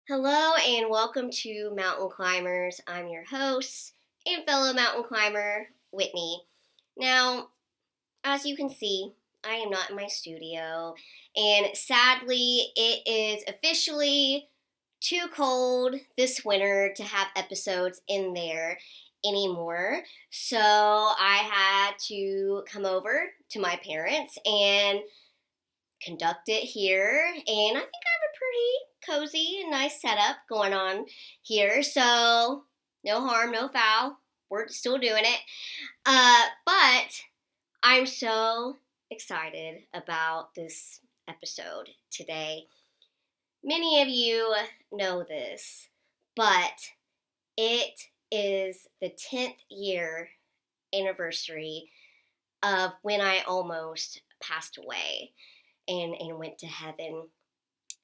Hello and welcome to Mountain Climbers. I'm your host and fellow mountain climber, Whitney. Now, as you can see, I am not in my studio, and sadly, it is officially too cold this winter to have episodes in there anymore. So I had to come over to my parents and conduct it here, and I think I have a pretty cozy and nice setup going on here. So no harm, no foul. We're still doing it. But I'm so excited about this episode today. Many of you know this, but it is the 10th year anniversary of when I almost passed away and went to heaven.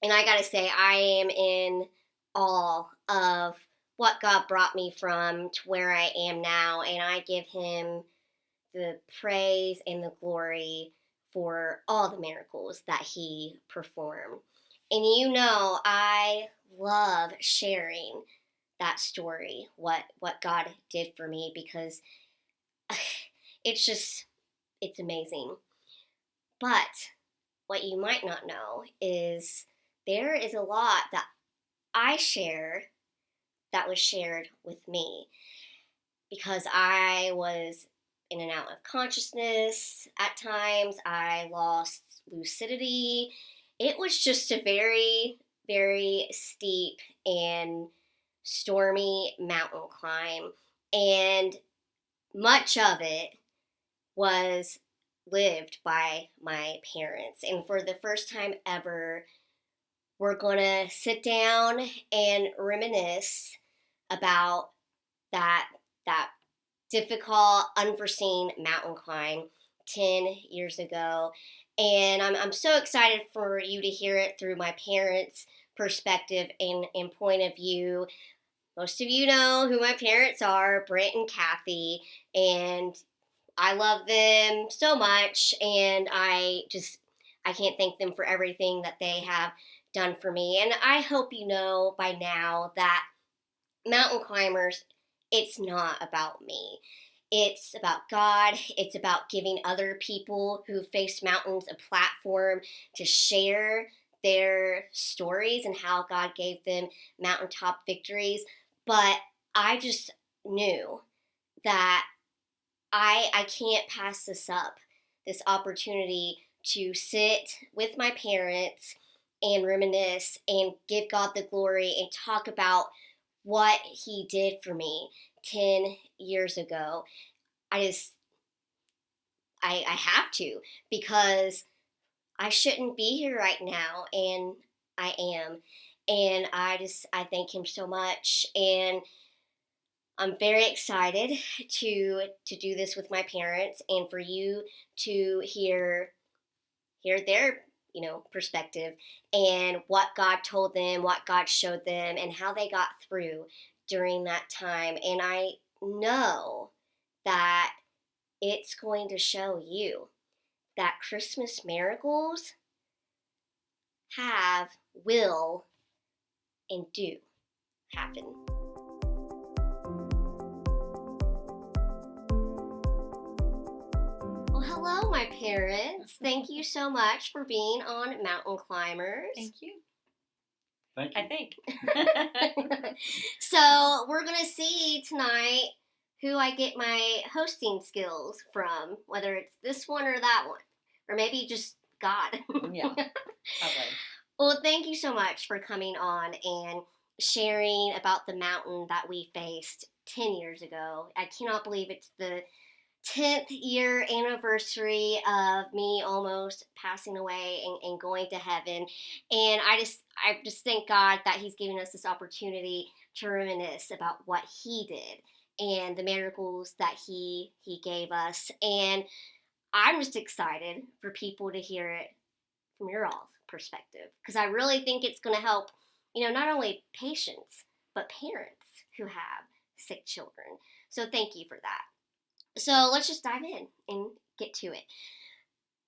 And I gotta say, I am in awe of what God brought me from to where I am now, and I give Him the praise and the glory for all the miracles that He performed. And I love sharing that story, what God did for me, because it's amazing. But what you might not know is there is a lot that I share that was shared with me, because I was in and out of consciousness at times. I lost lucidity. It was just a very, very steep and stormy mountain climb, and much of it was lived by my parents. And for the first time ever, we're going to sit down and reminisce about that difficult, unforeseen mountain climb 10 years ago. And I'm so excited for you to hear it through my parents' perspective and point of view. Most of you know who my parents are, Brent and Cathy, and I love them so much, and I can't thank them for everything that they have done for me. And I hope you know by now that mountain climbers, it's not about me. It's about God. It's about giving other people who face mountains a platform to share their stories and how God gave them mountaintop victories. But I just knew that I can't pass this up, this opportunity to sit with my parents and reminisce and give God the glory and talk about what He did for me 10 years ago. I have to, because I shouldn't be here right now, and I am. And I thank Him so much, and I'm very excited to do this with my parents and for you to hear their perspective and what God told them, what God showed them, and how they got through during that time. And I know that it's going to show you that Christmas miracles will, and do happen. Hello, my parents. Thank you so much for being on Mountain Climbers. Thank you. Thank you. I think. So we're going to see tonight who I get my hosting skills from, whether it's this one or that one, or maybe just God. Yeah, probably. Well, thank you so much for coming on and sharing about the mountain that we faced 10 years ago. I cannot believe it's the 10th year anniversary of me almost passing away and going to heaven. And I just thank God that He's giving us this opportunity to reminisce about what He did and the miracles that He gave us. And I'm just excited for people to hear it from your all's perspective, because I really think it's going to help, not only patients, but parents who have sick children. So thank you for that. So let's just dive in and get to it.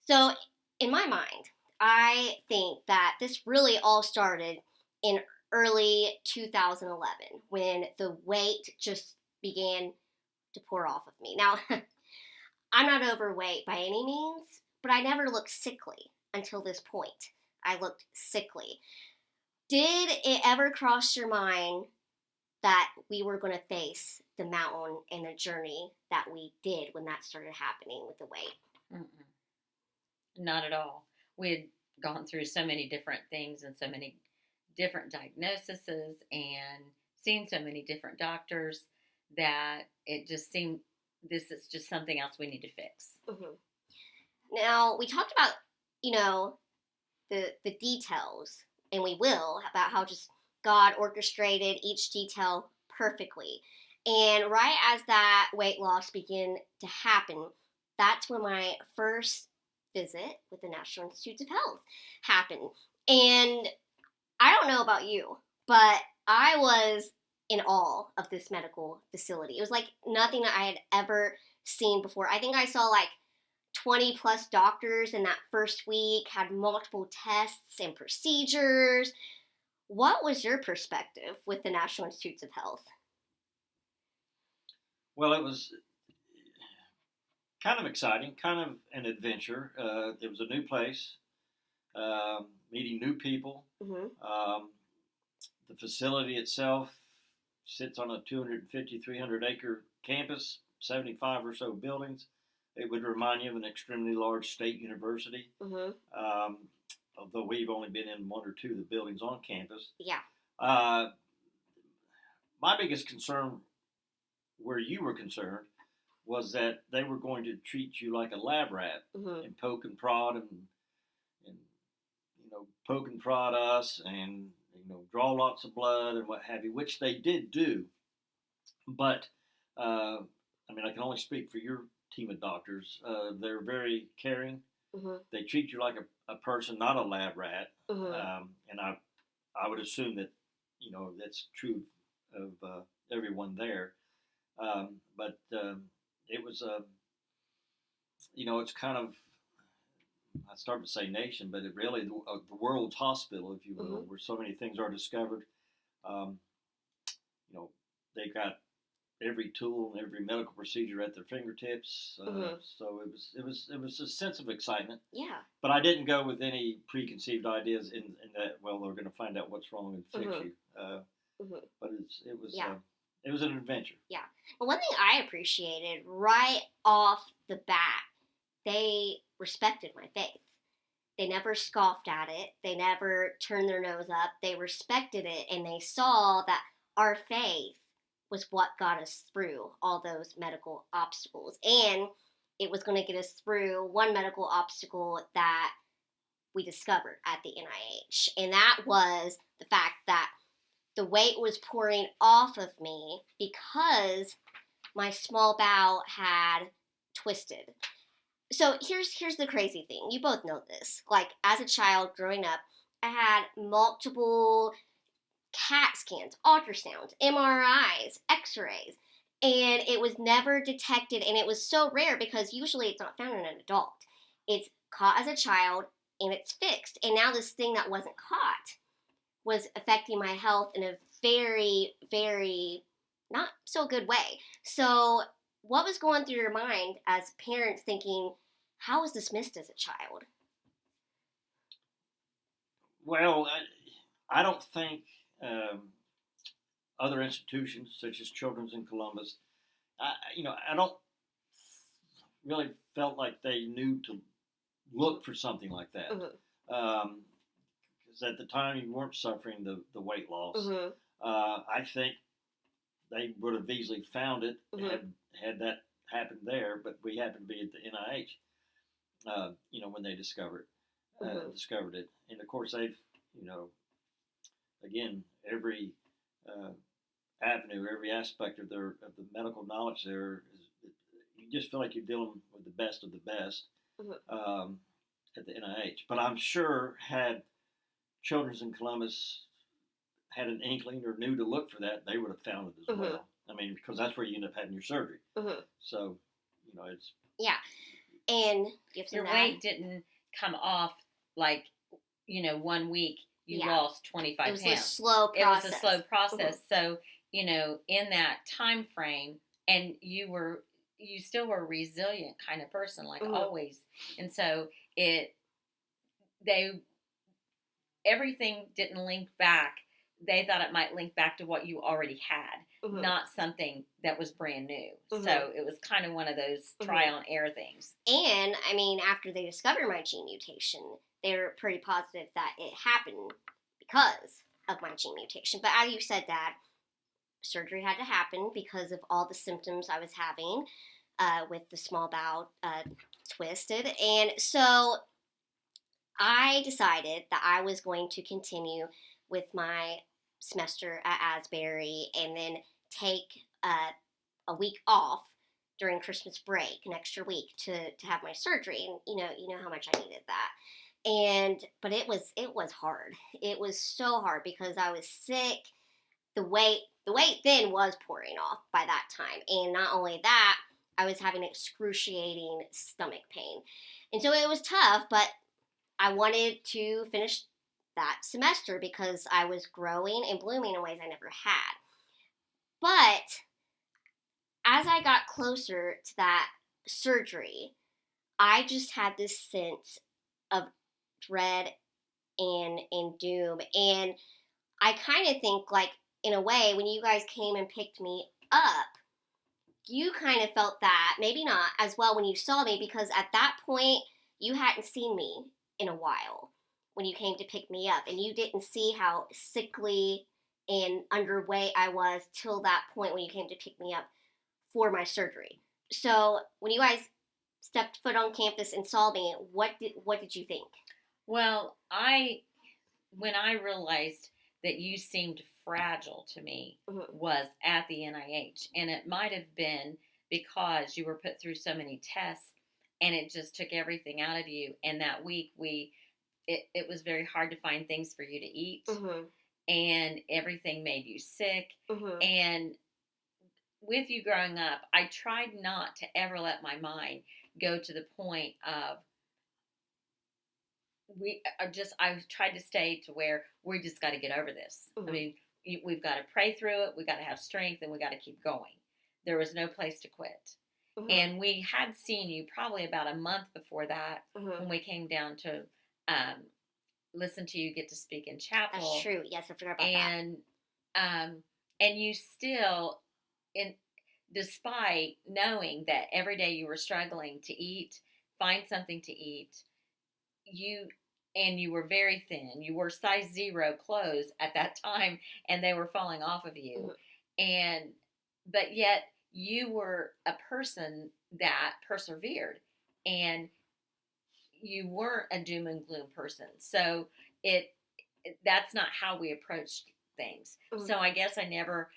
So in my mind, I think that this really all started in early 2011 when the weight just began to pour off of me. Now, I'm not overweight by any means, but I never looked sickly until this point. I looked sickly. Did it ever cross your mind that we were going to face the mountain and the journey that we did when that started happening with the weight? Mm-mm. Not at all. We had gone through so many different things and so many different diagnoses and seen so many different doctors that it just seemed this is just something else we need to fix. Mm-hmm. Now, we talked about, the details, and we will, about how just God orchestrated each detail perfectly. And right as that weight loss began to happen, that's when my first visit with the National Institutes of Health happened. And I don't know about you, but I was in awe of this medical facility. It was like nothing that I had ever seen before. I think I saw like 20 plus doctors in that first week, had multiple tests and procedures. What was your perspective with the National Institutes of Health? Well, it was kind of exciting, kind of an adventure. It was a new place, meeting new people. Mm-hmm. The facility itself sits on a 250, 300 acre campus, 75 or so buildings. It would remind you of an extremely large state university. Mm-hmm. Although we've only been in one or two of the buildings on campus. Yeah. My biggest concern, where you were concerned, was that they were going to treat you like a lab rat, Mm-hmm. and poke and prod and poke and prod us and draw lots of blood and what have you, which they did do. But I can only speak for your team of doctors. They're very caring. Mm-hmm. They treat you like a person, not a lab rat. Mm-hmm. And I would assume that that's true of everyone there. But it was it's kind of, I started to say nation, but it really the world's hospital, if you will, Mm-hmm. where so many things are discovered. Um, they've got every tool and every medical procedure at their fingertips. Mm-hmm. So it was a sense of excitement. Yeah. But I didn't go with any preconceived ideas in that. Well, they're going to find out what's wrong and fix Mm-hmm. you. Mm-hmm. But it was Yeah. it was an adventure. Yeah. But one thing I appreciated right off the bat, they respected my faith. They never scoffed at it. They never turned their nose up. They respected it, and they saw that our faith was what got us through all those medical obstacles. And it was going to get us through one medical obstacle that we discovered at the NIH. And that was the fact that the weight was pouring off of me because my small bowel had twisted. So here's the crazy thing. You both know this. Like, as a child growing up, I had multiple CAT scans, ultrasounds, MRIs, x-rays, and it was never detected, and it was so rare because usually it's not found in an adult. It's caught as a child, and it's fixed. And now this thing that wasn't caught was affecting my health in a very, very not so good way. So what was going through your mind as parents thinking, how was this missed as a child? Well, I don't think other institutions such as Children's in Columbus, I don't really felt like they knew to look for something like that. Mm-hmm. Because at the time you weren't suffering the weight loss. Mm-hmm. I think they would have easily found it Mm-hmm. had that happened there, but we happened to be at the NIH, when they discovered it. And of course they've, again, every avenue, every aspect of the medical knowledge there you just feel like you're dealing with the best of the best. Mm-hmm. At the NIH. But I'm sure had Children's in Columbus had an inkling or knew to look for that, they would have found it as Mm-hmm. well. Because that's where you end up having your surgery. Mm-hmm. So, it's... Yeah. And your weight didn't come off like, 1 week you Yeah. lost 25 It was a pounds. slow It was process. a slow process. So, in that time frame, and you still were a resilient kind of person, like always. And so everything didn't link back. They thought it might link back to what you already had, not something that was brand new. So it was kind of one of those trial and error things. And, I mean, after they discovered my gene mutation, they were pretty positive that it happened because of my gene mutation. But as you said, Dad, surgery had to happen because of all the symptoms I was having with the small bowel twisted. And so I decided that I was going to continue with my semester at Asbury and then take a week off during Christmas break, an extra week to have my surgery. And you know how much I needed that. But it was hard. It was so hard because I was sick. The weight then was pouring off by that time. And not only that, I was having excruciating stomach pain. And so it was tough, but I wanted to finish that semester because I was growing and blooming in ways I never had. But as I got closer to that surgery, I just had this sense of dread and doom. And I kind of think, like, in a way, when you guys came and picked me up, you kind of felt that, maybe not as well when you saw me, because at that point, you hadn't seen me in a while when you came to pick me up, and you didn't see how sickly and underweight I was till that point when you came to pick me up for my surgery. So when you guys stepped foot on campus and saw me, what did you think? Well, when I realized that you seemed fragile to me was at the NIH, and it might have been because you were put through so many tests, and it just took everything out of you. And that week, it was very hard to find things for you to eat, and everything made you sick. And with you growing up, I tried not to ever let my mind go to the point of I tried to stay to where we just got to get over this. I mean, we've got to pray through it. We got to have strength, and we got to keep going. There was no place to quit. And we had seen you probably about a month before that when we came down to listen to you get to speak in chapel. That's true. Yes, I forgot about that. And you still, despite knowing that every day you were struggling to eat, find something to eat, you were very thin. You wore size 0 clothes at that time, and they were falling off of you. But yet you were a person that persevered, and you weren't a doom and gloom person. So that's not how we approached things. So I guess I never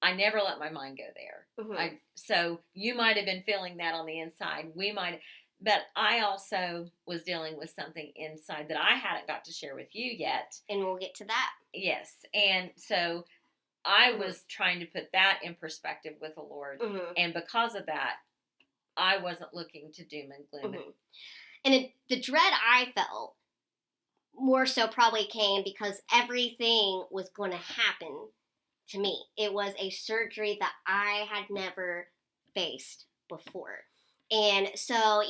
let my mind go there. So you might have been feeling that on the inside. But I also was dealing with something inside that I hadn't got to share with you yet. And we'll get to that. Yes. And so I was trying to put that in perspective with the Lord. And because of that, I wasn't looking to doom and gloom. And the dread I felt more so probably came because everything was going to happen to me. It was a surgery that I had never faced before. And so,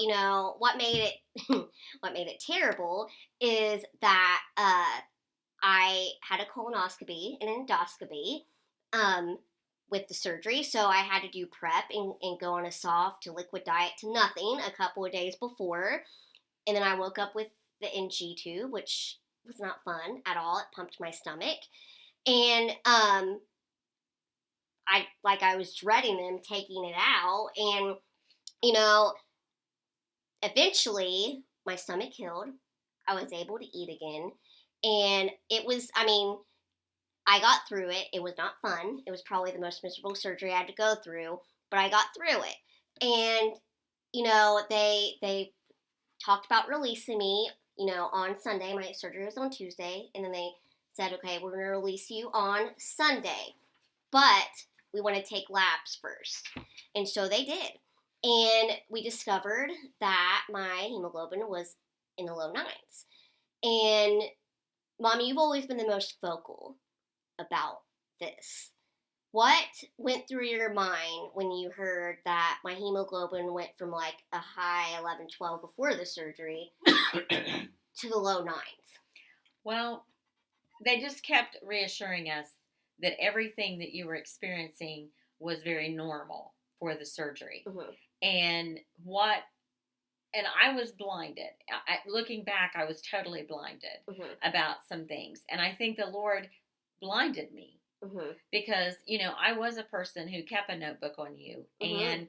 what made it terrible is that I had a colonoscopy and an endoscopy with the surgery. So I had to do prep and go on a soft to liquid diet to nothing a couple of days before. And then I woke up with the NG tube, which was not fun at all. It pumped my stomach. And I was dreading them taking it out. And eventually my stomach healed. I was able to eat again. And it was, I got through it. It was not fun. It was probably the most miserable surgery I had to go through, but I got through it. And, they talked about releasing me, on Sunday. My surgery was on Tuesday. And then they said, okay, we're going to release you on Sunday. But we want to take labs first. And so they did. And we discovered that my hemoglobin was in the low 9s. And Mom, you've always been the most vocal about this. What went through your mind when you heard that my hemoglobin went from like a high 11, 12 before the surgery to the low 9s? Well, they just kept reassuring us that everything that you were experiencing was very normal for the surgery. Mm-hmm. And I was blinded. Looking back, I was totally blinded Mm-hmm. about some things. And I think the Lord blinded me Mm-hmm. because, I was a person who kept a notebook on you. Mm-hmm.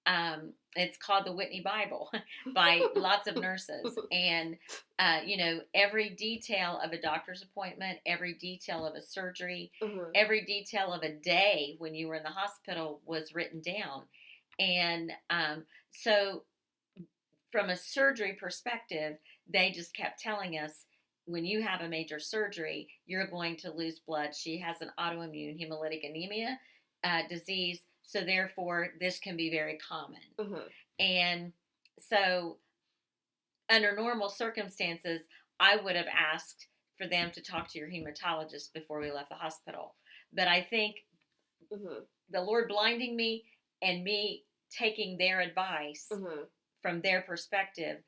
And it's called the Whitney Bible by lots of nurses. And, every detail of a doctor's appointment, every detail of a surgery, Mm-hmm. every detail of a day when you were in the hospital was written down. And so from a surgery perspective, they just kept telling us, when you have a major surgery, you're going to lose blood. She has an autoimmune hemolytic anemia disease, so therefore this can be very common. Mm-hmm. And so, under normal circumstances, I would have asked for them to talk to your hematologist before we left the hospital. But I think Mm-hmm. the Lord blinding me and me taking their advice Mm-hmm. from their perspective,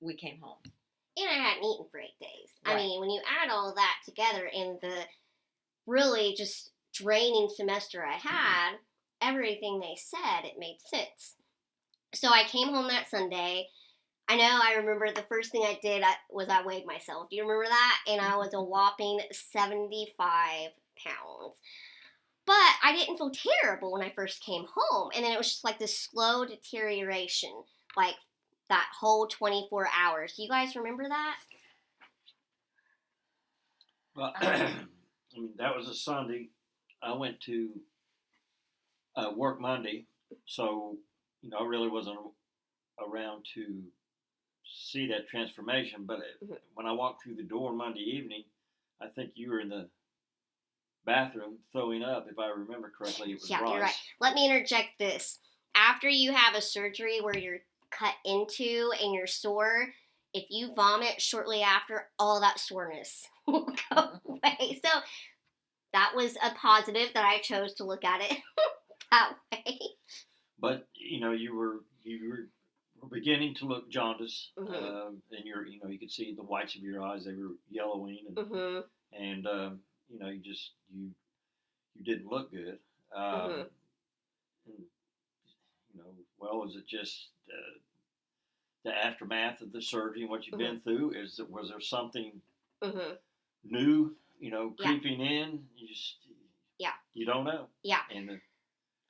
we came home. And I hadn't eaten for 8 days. Right. I mean, when you add all that together and the really just draining semester I had, everything they said, it made sense. So I came home that Sunday. I remember the first thing I did was I weighed myself. Do you remember that? And I was a whopping 75 pounds. But I didn't feel terrible when I first came home. And then it was just like this slow deterioration, like that whole 24 hours. Do you guys remember that? Well, I mean, that was a Sunday. I went to work Monday, so I really wasn't around to see that transformation. But when I walked through the door Monday evening, I think you were in the bathroom throwing up, if I remember correctly. It was Yeah, Rice. you're right. Let me interject this. After you have a surgery where you're cut into and you're sore, if you vomit shortly after, all that soreness will go away. So that was a positive that I chose to look at it that way. But you were beginning to look jaundiced, Mm-hmm. and you could see the whites of your eyes; they were yellowing, and Mm-hmm. you didn't look good. Mm-hmm. And, well, was it just the aftermath of the surgery and what you've been through? Was there something Mm-hmm. new, creeping in? You don't know. Yeah. And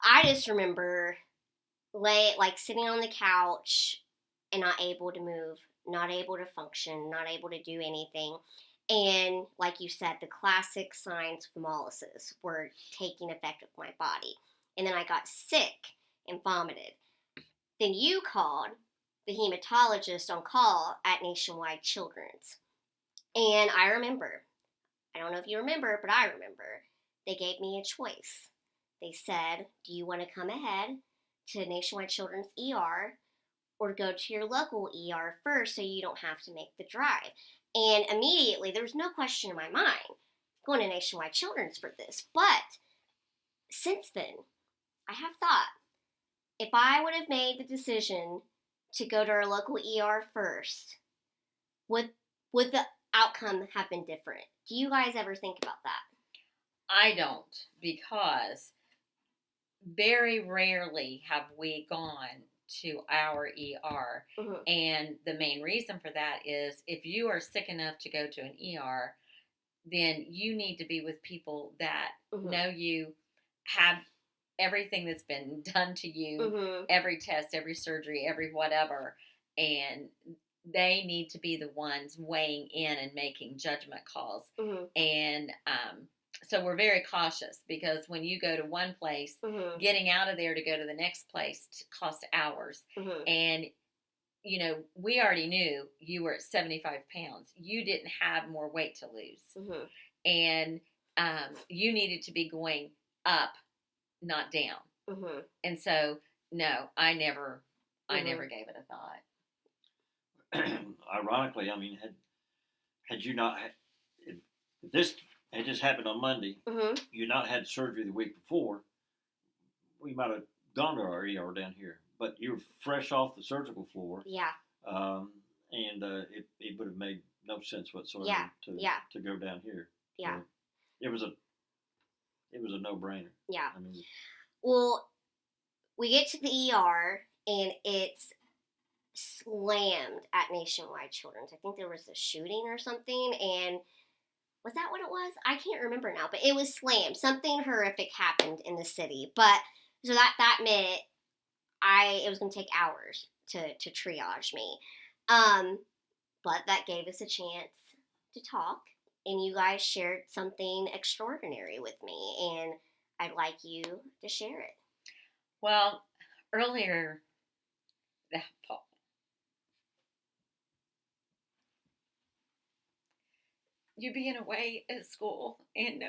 I just remember sitting on the couch and not able to move, not able to function, not able to do anything. And like you said, the classic signs of hemolysis were taking effect with my body. And then I got sick and vomited. Then you called the hematologist on call at Nationwide Children's. And I remember, I don't know if you remember, but I remember, they gave me a choice. They said, do you want to come ahead to Nationwide Children's ER or go to your local ER first so you don't have to make the drive? And immediately, there was no question in my mind going to Nationwide Children's for this. But since then, I have thought, if I would have made the decision to go to our local ER first, would the outcome have been different? Do you guys ever think about that? I don't, because very rarely have we gone to our ER. Mm-hmm. And the main reason for that is if you are sick enough to go to an ER, then you need to be with people that know you, have everything that's been done to you, every test, every surgery, every whatever, and they need to be the ones weighing in and making judgment calls. And so we're very cautious, because when you go to one place, getting out of there to go to the next place costs hours. And we already knew you were at 75 pounds. You didn't have more weight to lose. And you needed to be going up, not down. And so, no, I never gave it a thought. Ironically, I mean, had you not If this had just happened on Monday, Mm-hmm. you not had surgery the week before, we might have gone to our ER down here. But you were fresh off the surgical floor, Yeah. and it would have made no sense whatsoever Yeah. to Yeah. to go down here. Yeah. So it was a no brainer. Yeah. I mean, Well, we get to the ER and it's slammed at Nationwide Children's. I think there was a shooting or something, and was that what it was? I can't remember now, but it was slammed. Something horrific happened in the city. But so that meant it was gonna take hours to triage me. But that gave us a chance to talk, and you guys shared something extraordinary with me, and I'd like you to share it. Well, earlier that fall, you being away at school and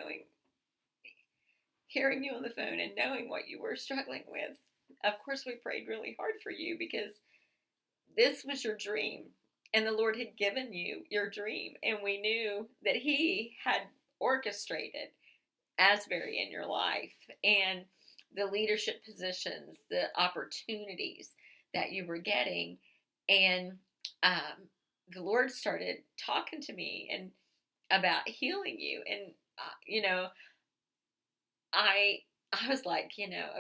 hearing you on the phone and knowing what you were struggling with. Of course, we prayed really hard for you because this was your dream and the Lord had given you your dream. And we knew that He had orchestrated Asbury in your life and the leadership positions, the opportunities that you were getting. And the Lord started talking to me and about healing you. And, I was like,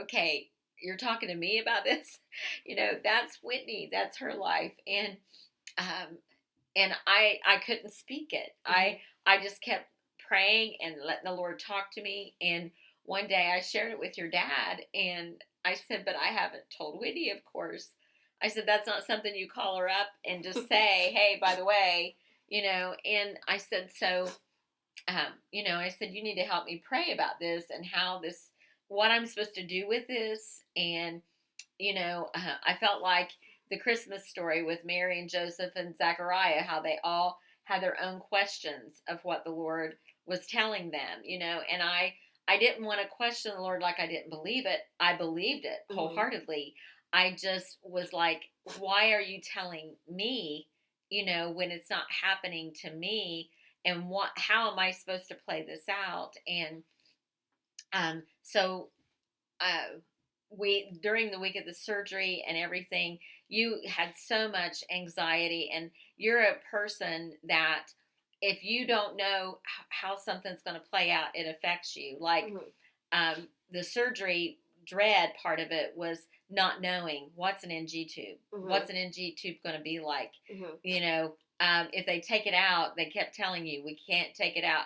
okay, you're talking to me about this. That's Whitney. That's her life. And I couldn't speak it. Mm-hmm. I just kept praying and letting the Lord talk to me. And one day I shared it with your dad, and I said, but I haven't told Whitney, of course. I said, that's not something you call her up and just say, hey, by the way, and I said, so, I said, you need to help me pray about this and what I'm supposed to do with this. And, I felt like the Christmas story with Mary and Joseph and Zechariah, how they all had their own questions of what the Lord was telling them, and I didn't want to question the Lord like I didn't believe it. I believed it wholeheartedly. I just was like, why are you telling me, when it's not happening to me? And how am I supposed to play this out? And so during the week of the surgery and everything, you had so much anxiety, and you're a person that if you don't know how something's going to play out, it affects you. Like the surgery dread part of it was not knowing what's an NG tube, what's an NG tube going to be like, if they take it out, they kept telling you, we can't take it out.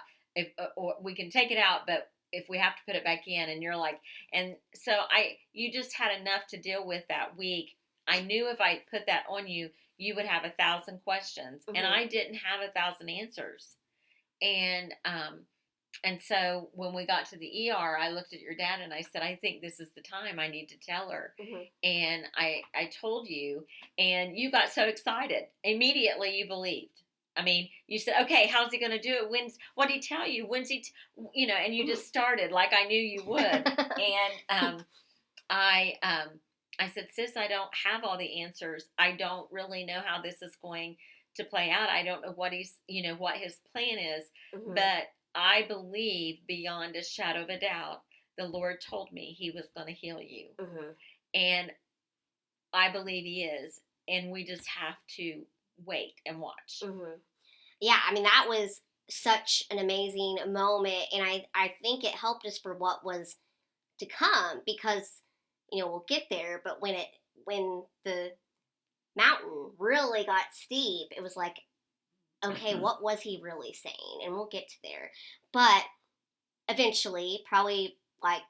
Or we can take it out, but if we have to put it back in, and you're like, and so you just had enough to deal with that week. I knew if I put that on you, you would have 1,000 questions, and I didn't have 1,000 answers. And so when we got to the ER, I looked at your dad and I said, I think this is the time I need to tell her. And I told you, and you got so excited. Immediately you believed. I mean, you said, okay, how's he going to do it? What did he tell you? When's he, and you just started like I knew you would. And I said, sis, I don't have all the answers. I don't really know how this is going to play out. I don't know what what his plan is, but I believe beyond a shadow of a doubt, the Lord told me He was going to heal you. And I believe He is. And we just have to wait and watch. Yeah, I mean, that was such an amazing moment. And I think it helped us for what was to come, because, we'll get there. But when the mountain really got steep, it was like, okay, what was He really saying? And we'll get to there. But eventually, probably like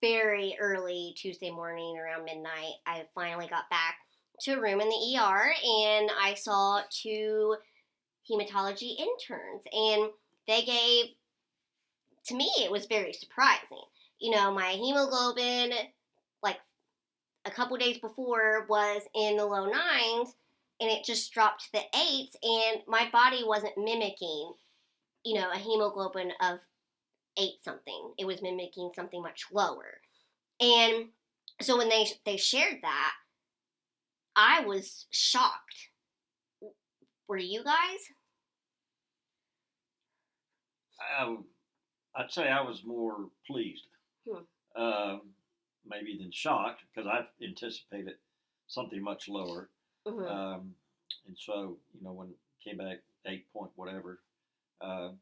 very early Tuesday morning around midnight, I finally got back to a room in the ER, and I saw 2 hematology interns, and they gave, to me, it was very surprising. My hemoglobin, like a couple days before, was in the low 9s, and it just dropped to the 8s, and my body wasn't mimicking, a hemoglobin of 8 something. It was mimicking something much lower. And so when they shared that, I was shocked. Were you guys? I'd say I was more pleased, um, maybe than shocked, because I anticipated something much lower. Mm-hmm. And so, when it came back 8 point whatever, it was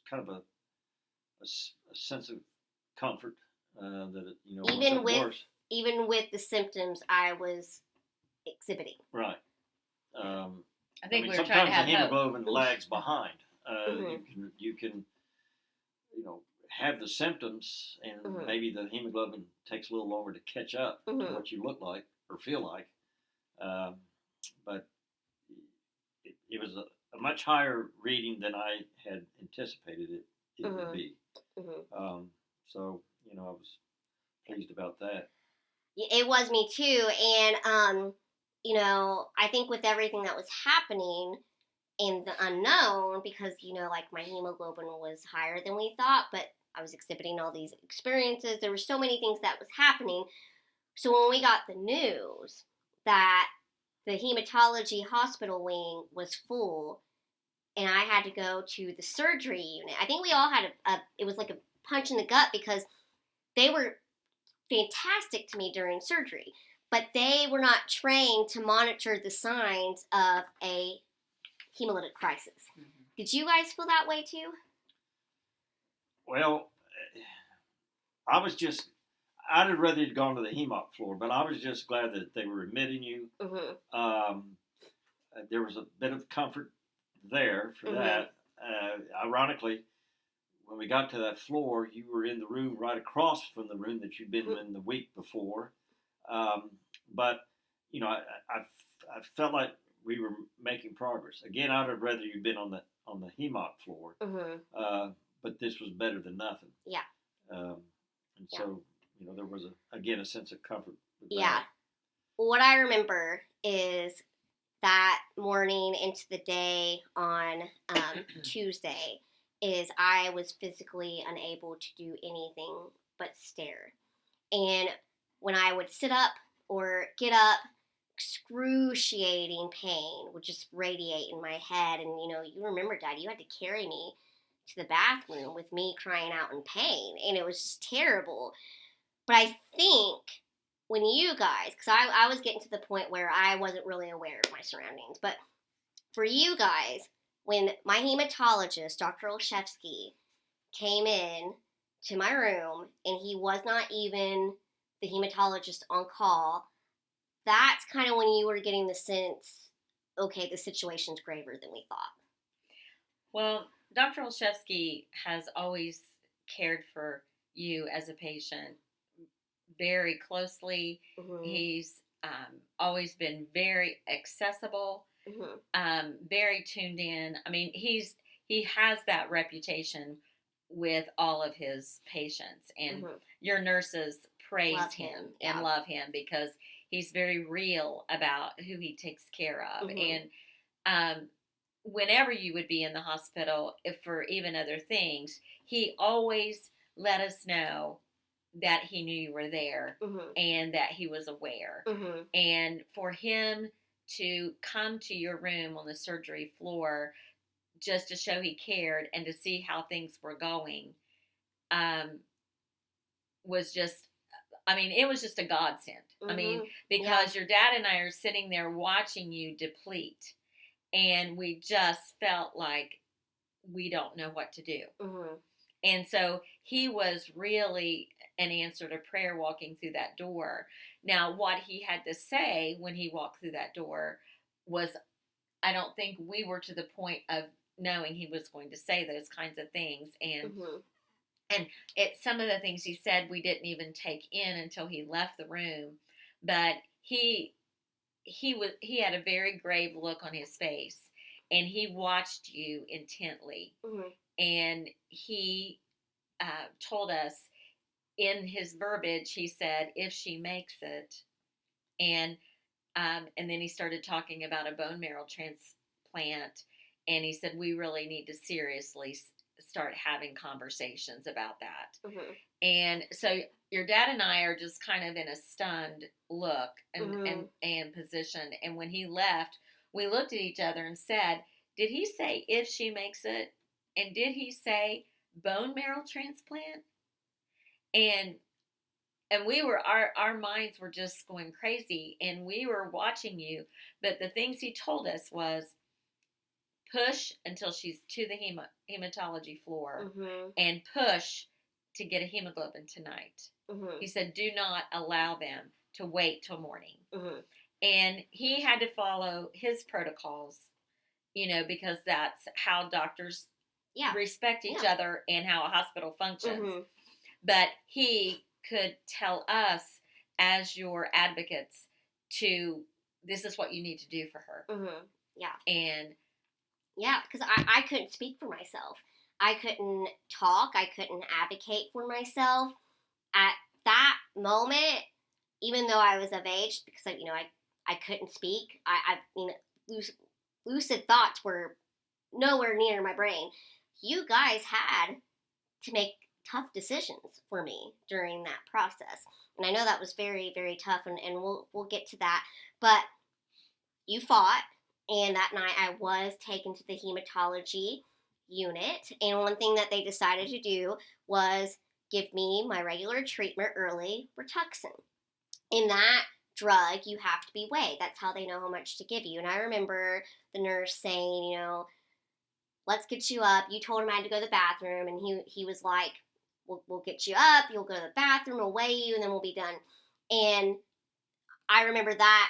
kind of a sense of comfort that it, Even wasn't with worse. even with the symptoms I was exhibiting. Right. I think we were trying sometimes to have the hope. hemoglobin lags behind. Mm-hmm. You can have the symptoms, and Mm-hmm. maybe the hemoglobin takes a little longer to catch up Mm-hmm. to what you look like or feel like. But it was a much higher reading than I had anticipated it Mm-hmm. would be. Mm-hmm. So I was pleased about that. It was me too, and I think with everything that was happening in the unknown, because like my hemoglobin was higher than we thought, but I was exhibiting all these experiences. There were so many things that was happening. So when we got the news that the hematology hospital wing was full and I had to go to the surgery unit, I think we all had it was like a punch in the gut, because they were fantastic to me during surgery, but they were not trained to monitor the signs of a hemolytic crisis. Mm-hmm. Did you guys feel that way too? Well, I'd have rather you'd gone to the hemoc floor, but I was just glad that they were admitting you. Mm-hmm. There was a bit of comfort there for Mm-hmm. that. Ironically, when we got to that floor, you were in the room right across from the room that you'd been Mm-hmm. in the week before. But I felt like we were making progress. Again, I'd have rather you'd been on the hemoc floor. Mm-hmm. But this was better than nothing. Yeah. And so, there was a sense of comfort. Yeah. What I remember is that morning into the day on Tuesday is I was physically unable to do anything but stare. And when I would sit up or get up, excruciating pain would just radiate in my head. And you remember, Dad, you had to carry me to the bathroom with me crying out in pain, and it was terrible. But I think when you guys, because I was getting to the point where I wasn't really aware of my surroundings, but for you guys, when my hematologist, Dr. Olszewski, came in to my room, and he was not even the hematologist on call, that's kind of when you were getting the sense, okay, the situation's graver than we thought. Well, Dr. Olszewski has always cared for you as a patient very closely. Mm-hmm. He's always been very accessible, Mm-hmm. very tuned in. I mean, he has that reputation with all of his patients, and Mm-hmm. your nurses praise Love him yeah. and love him because he's very real about who he takes care of. Mm-hmm. And whenever you would be in the hospital, if for even other things, he always let us know that he knew you were there, mm-hmm. and that he was aware. Mm-hmm. And for him to come to your room on the surgery floor just to show he cared and to see how things were going was just, I mean, it was just a godsend. Mm-hmm. I mean, because your dad and I are sitting there watching you deplete, and we just felt like we don't know what to do. Mm-hmm. And so he was really an answer to prayer walking through that door. Now, what he had to say when he walked through that door was, I don't think we were to the point of knowing he was going to say those kinds of things. And mm-hmm. and some of the things he said we didn't even take in until he left the room. But he had a very grave look on his face, and he watched you intently. Mm-hmm. And he told us in his verbiage, he said, if she makes it. And then he started talking about a bone marrow transplant. And he said, we really need to seriously start having conversations about that. Mm-hmm. And so your dad and I are just kind of in a stunned look and, mm-hmm. and position. And when he left, we looked at each other and said, did he say if she makes it? And did he say bone marrow transplant? And we were, our minds were just going crazy, and we were watching you. But the things he told us was push until she's to the hematology floor, and push to get a hemoglobin tonight. He said, do not allow them to wait till morning. And he had to follow his protocols, because that's how doctors respect each other and how a hospital functions. But he could tell us, as your advocates, this is what you need to do for her. And because I couldn't speak for myself. I couldn't talk. I couldn't advocate for myself at that moment, even though I was of age, because I couldn't speak. Lucid thoughts were nowhere near my brain. You guys had to make tough decisions for me during that process, and I know that was very, very tough, and we'll get to that. But you fought, and that night I was taken to the hematology unit, and one thing that they decided to do was give me my regular treatment early, Rituxan. In that drug, you have to be weighed. That's how they know how much to give you. And I remember the nurse saying, let's get you up. You told him I had to go to the bathroom, and he was like, we'll get you up, you'll go to the bathroom, we'll weigh you, and then we'll be done. And I remember that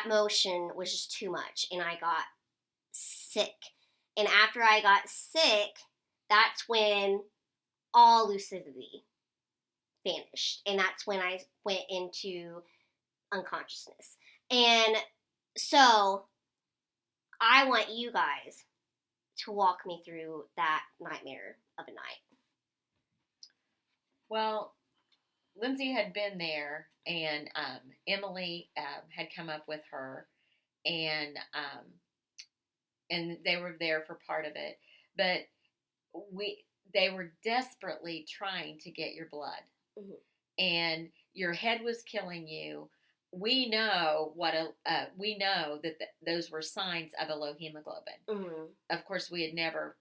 motion was just too much, and I got sick. And after I got sick, that's when all lucidity vanished, and that's when I went into unconsciousness. And so I want you guys to walk me through that nightmare of a night. Well, Lindsay had been there, and Emily had come up with her, and they were there for part of it. But they were desperately trying to get your blood, and your head was killing you. We know that those were signs of a low hemoglobin. Of course, we had never,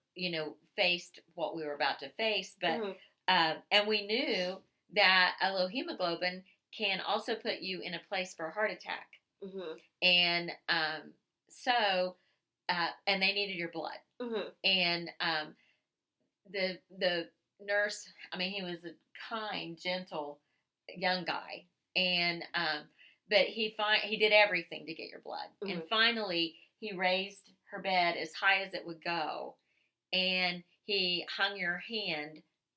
faced what we were about to face, but and we knew that a low hemoglobin can also put you in a place for a heart attack. And so and they needed your blood. And the nurse, he was a kind, gentle young guy, and but he did everything to get your blood. And finally, he raised her bed as high as it would go, and he hung your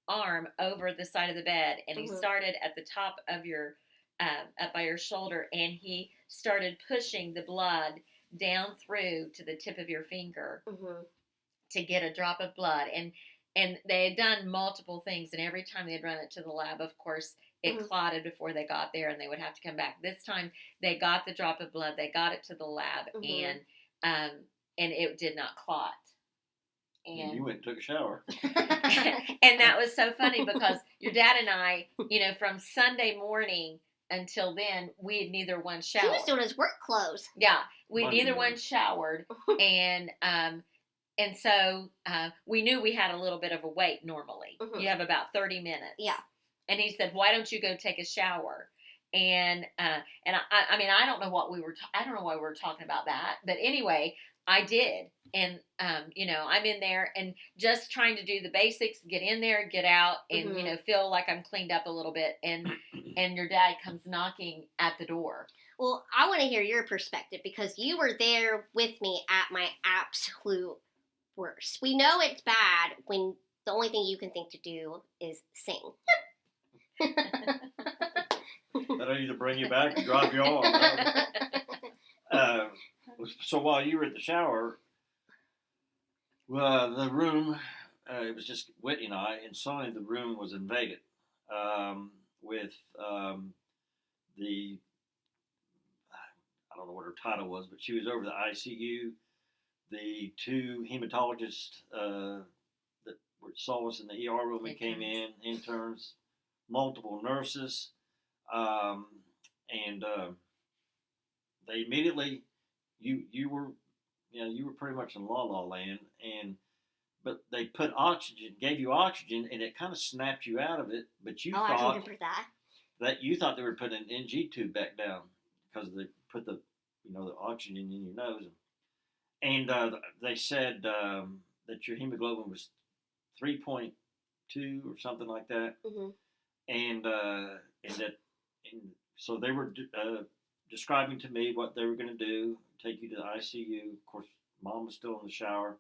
arm over the side of the bed, and he started at the top of your up by your shoulder, and he started pushing the blood down through to the tip of your finger to get a drop of blood. And they had done multiple things, and every time they had run it to the lab, of course, it clotted before they got there, and they would have to come back. This time, they got the drop of blood, they got it to the lab, and it did not clot. And you went and took a shower. And that was so funny, because your dad and I, from Sunday morning until then, we had neither one showered. He was doing his work clothes. Yeah, neither one showered, and so we knew we had a little bit of a wait normally. You have about 30 minutes. Yeah. And he said, "Why don't you go take a shower?" And I don't know what I don't know why we were talking about that, but anyway, I did. And I'm in there and just trying to do the basics, get in there, get out, and feel like I'm cleaned up a little bit. And your dad comes knocking at the door. Well, I want to hear your perspective, because you were there with me at my absolute worst. We know it's bad when the only thing you can think to do is sing. That'll either bring you back or drop you off. So while you were at the shower, the room, it was just Whitney and I, and suddenly the room was invaded with I don't know what her title was, but she was over the ICU. The two hematologists that saw us in the ER room and came in, interns, multiple nurses, and they immediately, you were you were pretty much in la la land, but they put oxygen, gave you oxygen, and it kind of snapped you out of it. But you Oh, I thought remember that. you thought they were putting an NG tube back down because they put the oxygen in your nose, and they said that your hemoglobin was 3.2 or something like that, Hmm. and so they were describing to me what they were going to do, take you to the ICU. Of course, Mom was still in the shower,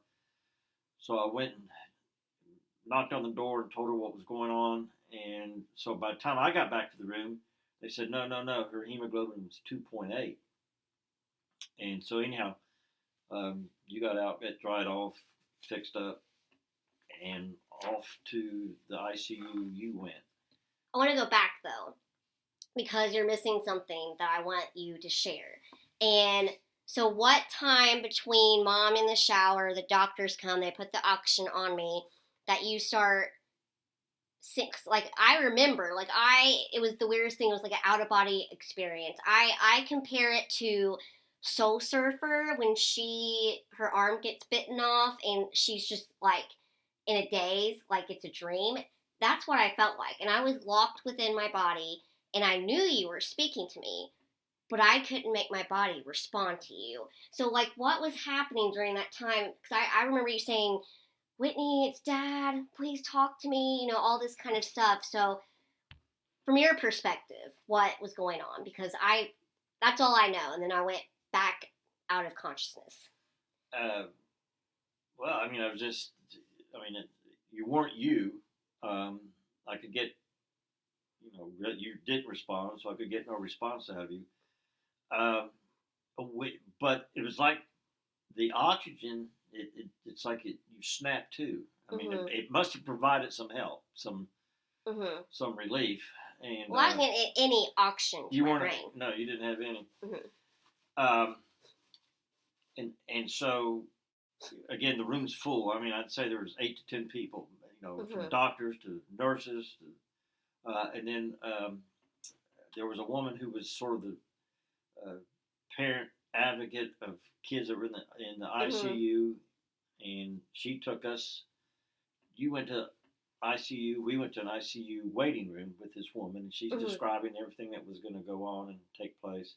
so I went and knocked on the door and told her what was going on. And so by the time I got back to the room, they said, no, her hemoglobin was 2.8. And so anyhow, you got out, got dried off, fixed up, and off to the ICU you went. I want to go back though, because you're missing something that I want you to share. And so, what time between Mom in the shower, the doctors come, they put the oxygen on me, that you start like I remember, it was the weirdest thing. It was like an out of body experience. I compare it to Soul Surfer when her arm gets bitten off and she's just like in a daze, like it's a dream. That's what I felt like, and I was locked within my body, and I knew you were speaking to me, but I couldn't make my body respond to you. So, like, what was happening during that time? Because I remember you saying, Whitney, it's Dad, please talk to me, all this kind of stuff. So, from your perspective, what was going on? Because that's all I know. And then I went back out of consciousness. Well, I mean, you weren't you. I could get, you didn't respond, so I could get no response out of you. But it was like the oxygen. It's like you snapped too. I mean, Mm-hmm. it must have provided some help, Mm-hmm. some relief. And Well, I was getting any oxygen to you my weren't. brain. No, you didn't have any. Mm-hmm. And so again, the room's full. I mean, I'd say there was 8 to 10 people. Mm-hmm. From doctors to nurses, and then there was a woman who was sort of the parent advocate of kids that were in the Mm-hmm. ICU, and she took us. You went to ICU. We went to an ICU waiting room with this woman, and she's Mm-hmm. describing everything that was going to go on and take place.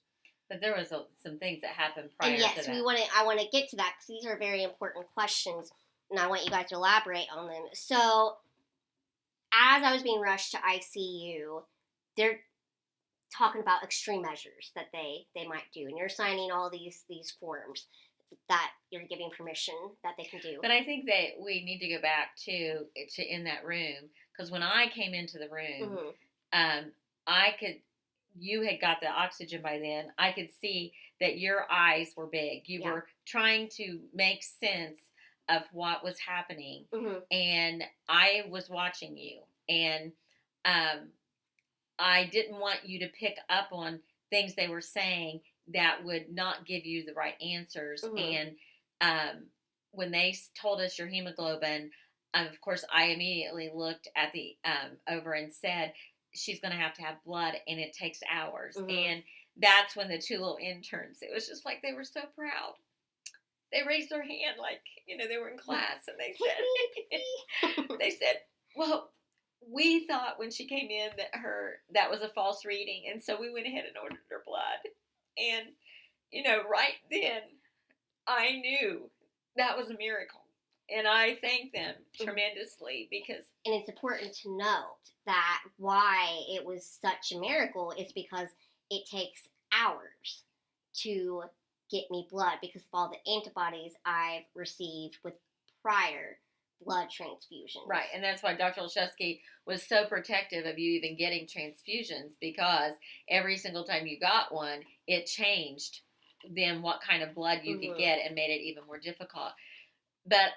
But there was some things that happened prior and yes, to that. I want to get to that because these are very important questions, and I want you guys to elaborate on them. So, as I was being rushed to ICU, they're talking about extreme measures that they might do, and you're signing all these forms that you're giving permission that they can do. But I think that we need to go back to in that room, because when I came into the room, Mm-hmm. you had got the oxygen by then. I could see that your eyes were big. You were trying to make sense of what was happening, Mm-hmm. and I was watching you, and I didn't want you to pick up on things they were saying that would not give you the right answers. Mm-hmm. And when they told us your hemoglobin, of course, I immediately looked at the over and said, she's going to have blood, and it takes hours. Mm-hmm. And that's when the 2 little interns, it was just like they were so proud. They raised their hand like, they were in class, and they said, well, we thought when she came in that was a false reading, and so we went ahead and ordered her blood. And, right then, I knew that was a miracle. And I thank them tremendously because... And it's important to note that why it was such a miracle is because it takes hours to get me blood because of all the antibodies I've received with prior blood transfusions. Right, and that's why Dr. Olszewski was so protective of you even getting transfusions, because every single time you got one, it changed then what kind of blood you could get and made it even more difficult. But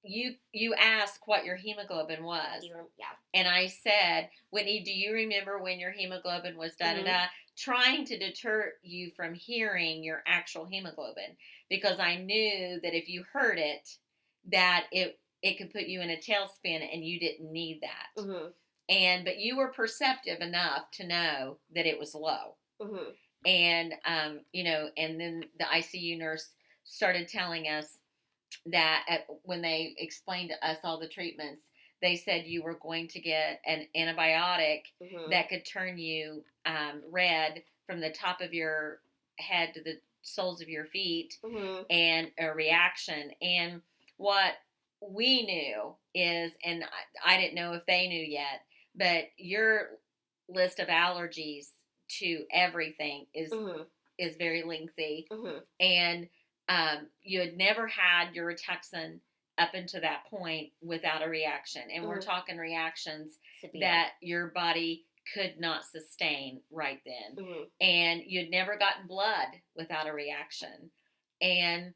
you asked what your hemoglobin was. Yeah. And I said, Whitney, do you remember when your hemoglobin was da-da-da? Trying to deter you from hearing your actual hemoglobin, because I knew that if you heard it, that it could put you in a tailspin, and you didn't need that. Mm-hmm. But you were perceptive enough to know that it was low. Mm-hmm. And and then the ICU nurse started telling us that when they explained to us all the treatments, they said you were going to get an antibiotic that could turn you red from the top of your head to the soles of your feet, and a reaction. And what we knew is, and I didn't know if they knew yet, but your list of allergies to everything is very lengthy, and you had never had your Rituxan up until that point without a reaction, and we're talking reactions that your body could not sustain right then, and you'd never gotten blood without a reaction, and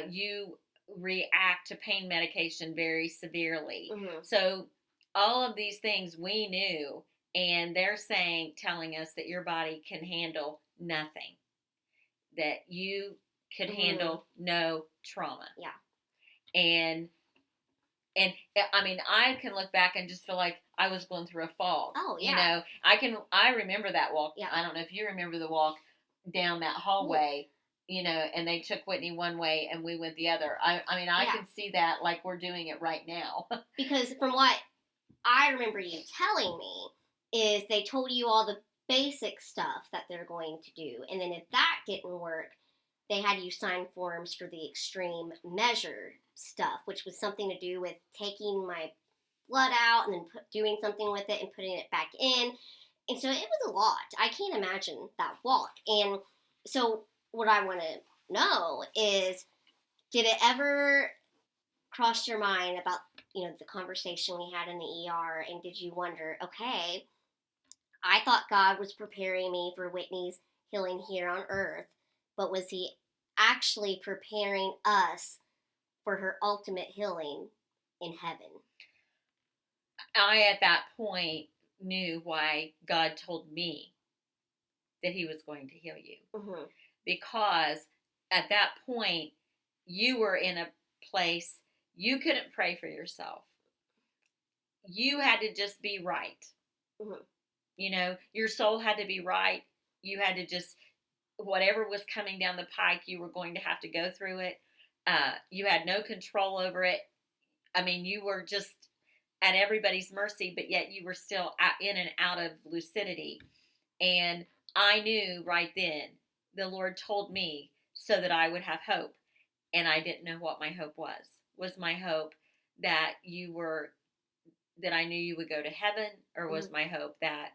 you react to pain medication very severely. So all of these things we knew, and they're telling us that your body can handle nothing, that you could handle no trauma. Yeah. And I mean, I can look back and just feel like I was going through a fog. Oh, yeah. I remember that walk. Yeah. I don't know if you remember the walk down that hallway, and they took Whitney one way and we went the other. I mean, I can see that like we're doing it right now. Because from what I remember you telling me is they told you all the basic stuff that they're going to do. And then if that didn't work, they had you sign forms for the extreme measure stuff, which was something to do with taking my blood out and then doing something with it and putting it back in. And so it was a lot. I can't imagine that walk. And so what I want to know is, did it ever cross your mind about, the conversation we had in the ER, and did you wonder, okay, I thought God was preparing me for Whitney's healing here on earth, but was he actually preparing us for her ultimate healing in heaven? I, at that point, knew why God told me that he was going to heal you. Because at that point, you were in a place you couldn't pray for yourself. You had to just be right. Your soul had to be right. You had to just, whatever was coming down the pike, you were going to have to go through it. You had no control over it. I mean, you were just at everybody's mercy, but yet you were still in and out of lucidity. And I knew right then, the Lord told me so that I would have hope. And I didn't know what my hope was. Was my hope that that I knew you would go to heaven, or was my hope that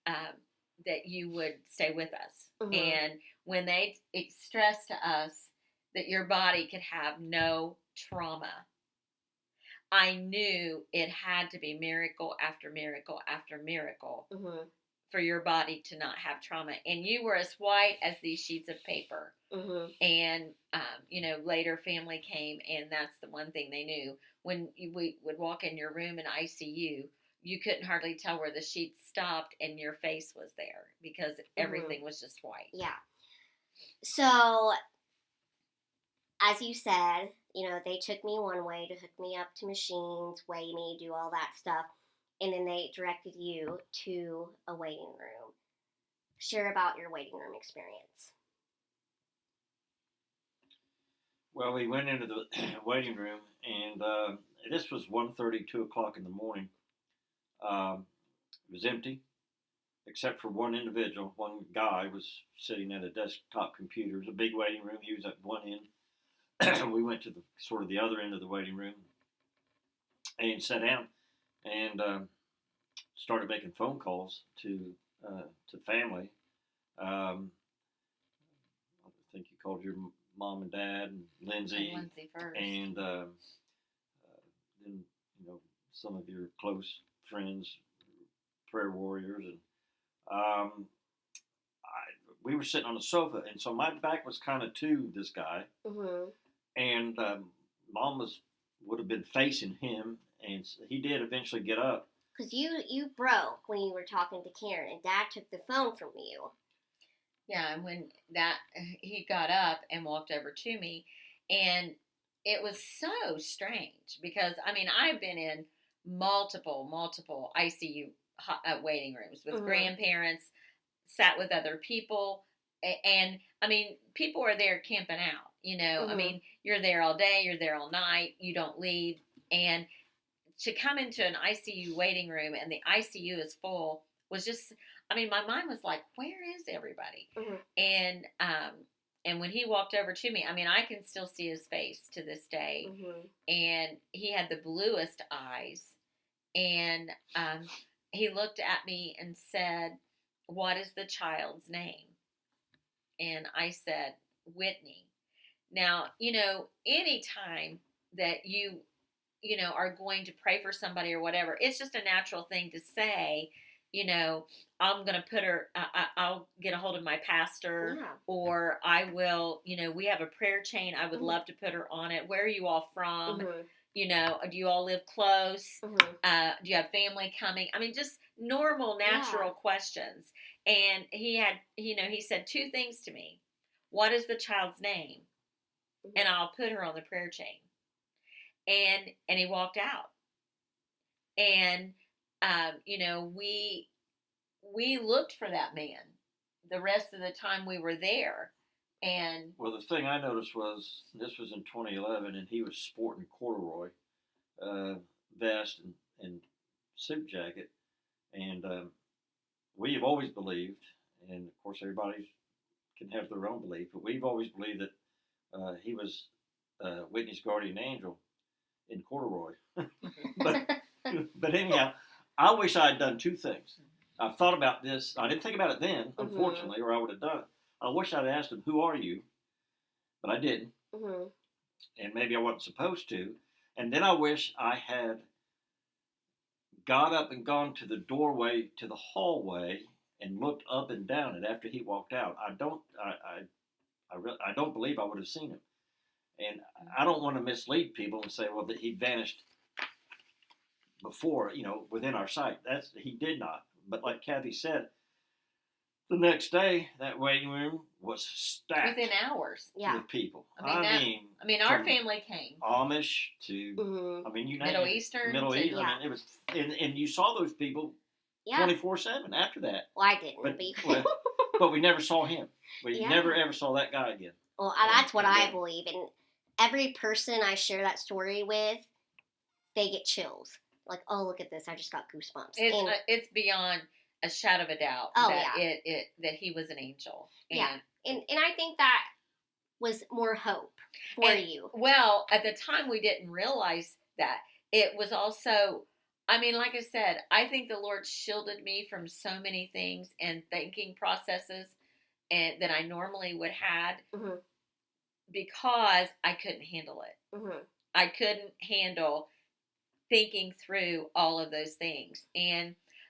that you would stay with us? And when they stressed to us that your body could have no trauma, I knew it had to be miracle after miracle after miracle for your body to not have trauma. And you were as white as these sheets of paper. And, later family came, and that's the one thing they knew. When we would walk in your room in ICU, you couldn't hardly tell where the sheets stopped and your face was there, because everything was just white. Yeah. So, as you said, they took me one way to hook me up to machines, weigh me, do all that stuff, and then they directed you to a waiting room. Share about your waiting room experience. Well, we went into the waiting room, and this was 1:30, 2 o'clock in the morning. It was empty, except for one individual. One guy was sitting at a desktop computer. It was a big waiting room. He was at one end. We went to the other end of the waiting room and sat down and started making phone calls to family. I think you called your mom and dad and Lindsay first, and then some of your close friends, prayer warriors, and we were sitting on the sofa, and so my back was kind of to this guy, and Mom would have been facing him, and he did eventually get up. Because you broke when you were talking to Karen, and Dad took the phone from you. Yeah, and when he got up and walked over to me, and it was so strange because, I mean, I've been in multiple ICU waiting rooms with grandparents, sat with other people, and I mean, people are there camping out, you know. I Mhm. mean, you're there all day, you're there all night, you don't leave. And to come into an ICU waiting room and the ICU is full was just, I mean, my mind was like, where is everybody? Mhm. And when he walked over to me, I mean, I can still see his face to this day. Mhm. And he had the bluest eyes. And he looked at me and said, "What is the child's name?" And I said, "Whitney." Now, you know, anytime that you know, are going to pray for somebody or whatever, it's just a natural thing to say, you know, I'm going to put her, I'll get a hold of my pastor, Yeah. or I will, you know, we have a prayer chain. I would Mhm. love to put her on it. Where are you all from? Mhm. You know, do you all live close? Mhm. Do you have family coming? I mean, just normal, natural Yeah. questions. And he had, you know, he said two things to me. What is the child's name? And Mhm. I'll put her on the prayer chain. And he walked out. And you know, we looked for that man the rest of the time we were there. And Well, the thing I noticed was this was in 2011, and he was sporting corduroy uh, vest and suit jacket, and we have always believed, and of course everybody can have their own belief, but we've always believed that he was Whitney's guardian angel in corduroy. but but anyhow, I wish I had done two things. I've thought about this. I didn't think about it then, unfortunately, or I would have done it. I wish I'd asked him, "Who are you?" But I didn't, Mhm. and maybe I wasn't supposed to. And then I wish I had got up and gone to the doorway to the hallway and looked up and down it after he walked out. I don't believe I would have seen him. And I don't want to mislead people and say, well, that he vanished before, you know, within our sight. He did not. But like Cathy said, the next day that waiting room was stacked within hours. Yeah. with people. I mean, our family came. Amish to, Mhm. I mean, you name Middle it. Eastern. Middle East. Yeah. I mean, it was, and you saw those people Yeah. 24/7 after that. Well, I didn't. But we never saw him. We Yeah. never ever saw that guy again. Well, that's what I believe. And every person I share that story with, they get chills. Like, oh, look at this! I just got goosebumps. It's beyond a shadow of a doubt that that he was an angel. And I think that was more hope for you. Well, at the time we didn't realize that. It was also, I mean, like I said, I think the Lord shielded me from so many things and thinking processes and that I normally would have Mhm. because I couldn't handle it. Mhm. I couldn't handle thinking through all of those things.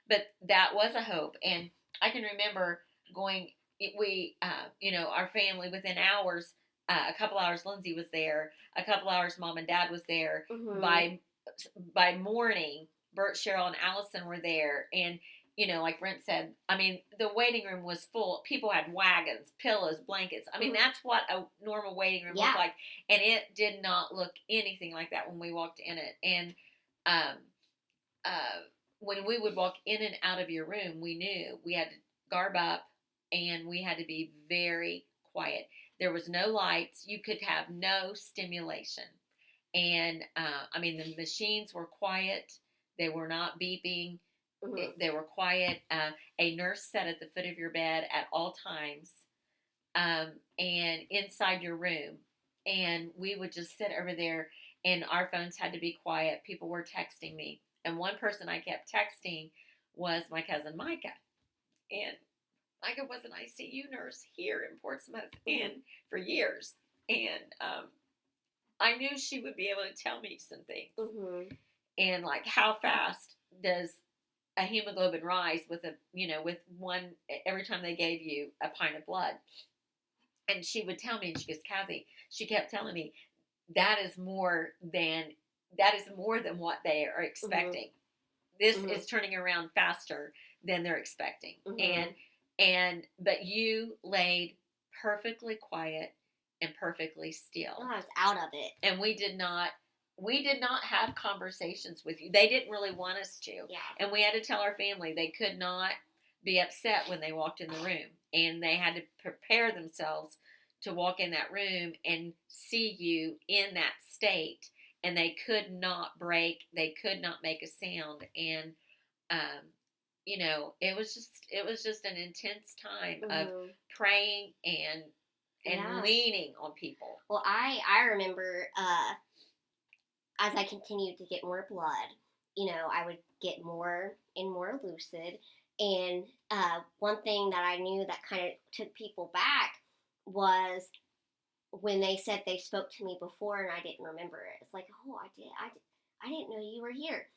But that was a hope. And I can remember going, you know, our family within hours, a couple hours, Lindsay was there, a couple hours, mom and dad was there. Mhm. By morning, Bert, Cheryl, and Allison were there. And, you know, like Brent said, I mean, the waiting room was full. People had wagons, pillows, blankets. I mean, that's what a normal waiting room looked like. And it did not look anything like that when we walked in it. And um, when we would walk in and out of your room, we knew we had to garb up and we had to be very quiet. There was no lights. You could have no stimulation. And I mean, the machines were quiet. They were not beeping. Mhm. They were quiet. A nurse sat at the foot of your bed at all times and inside your room. And we would just sit over there, and our phones had to be quiet. People were texting me. And one person I kept texting was my cousin Micah. And Micah was an ICU nurse here in Portsmouth and for years. And I knew she would be able to tell me some things. Mhm. And like, how fast does a hemoglobin rise with with one, every time they gave you a pint of blood? And she would tell me, and she goes, Cathy, she kept telling me, that is more than what they are expecting. This is turning around faster than they're expecting. But you laid perfectly quiet and perfectly still. I was out of it. And we did not have conversations with you. They didn't really want us to. Yeah. And we had to tell our family they could not be upset when they walked in the room, and they had to prepare themselves to walk in that room and see you in that state, and they could not break, they could not make a sound, and um, it was just an intense time of Mhm. praying and Yeah. leaning on people. Well, I remember as I continued to get more blood, I would get more and more lucid. And one thing that I knew that kind of took people back was when they said they spoke to me before and I didn't remember it. It's like, oh, I didn't know you were here.